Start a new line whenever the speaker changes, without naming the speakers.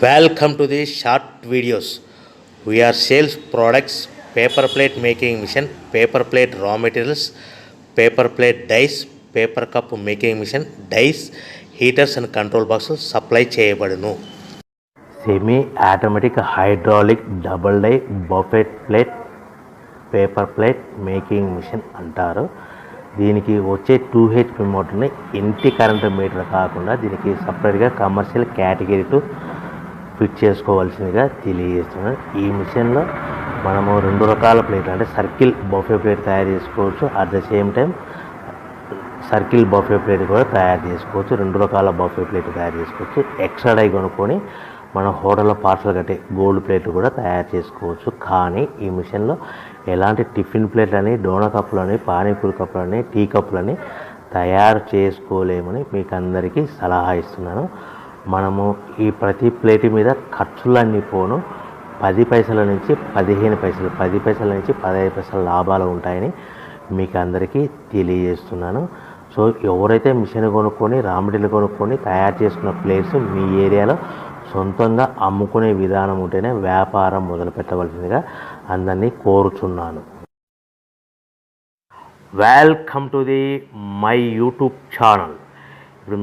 Welcome to the short videos. We are sales products, paper plate making machine, paper plate raw materials, paper plate dies, paper cup making machine, dies, heaters and control boxes supply చేయబడును. Semi automatic hydraulic double die buffet plate paper plate making machine అంటారు. దీనికి వచ్చే 2HP మోటార్ని ఇంటి current meter కాకుండా దీనికి సపరేట్గా commercial category fit చేసుకోవాల్సిందిగా తెలియజేస్తున్నాను. ఈ మిషన్లో మనము 2 రకాల ప్లేట్లు అంటే సర్కిల్ బఫే ప్లేట్ తయారు చేసుకోవచ్చు. At the same time circle buffet plate కూడా తయారు చేసుకోవచ్చు. 2 రకాల బఫే ప్లేట్ తయారు చేసుకోవచ్చు. ఎక్స్ట్రా డై కొనుక్కొని మన హోటల్లో పార్సల్ కట్టే గోల్డ్ ప్లేట్లు కూడా తయారు చేసుకోవచ్చు. కానీ ఈ మిషన్లో ఎలాంటి టిఫిన్ ప్లేట్లని, డోనా కప్పులని, పానీపూరి కప్పులని, టీ కప్పులని తయారు చేసుకోలేమని మీకు అందరికీ సలహా ఇస్తున్నాను. మనము ఈ ప్రతి ప్లేట్ మీద ఖర్చులన్నీ పోను 10 పైసల నుంచి 15 పైసలు, 10 పైసల నుంచి 15 పైసల లాభాలు ఉంటాయని మీకు అందరికీ తెలియజేస్తున్నాను. సో ఎవరైతే మిషన్ కొనుక్కొని రా మెటీరియల్ కొనుక్కొని తయారు చేసుకున్న ప్లేట్స్ మీ ఏరియాలో సొంతంగా అమ్ముకునే విధానం ఉంటేనే వ్యాపారం మొదలు పెట్టవలసిందిగా అందరినీ కోరుచున్నాను. Welcome to the my YouTube channel. ఇప్పుడు మీరు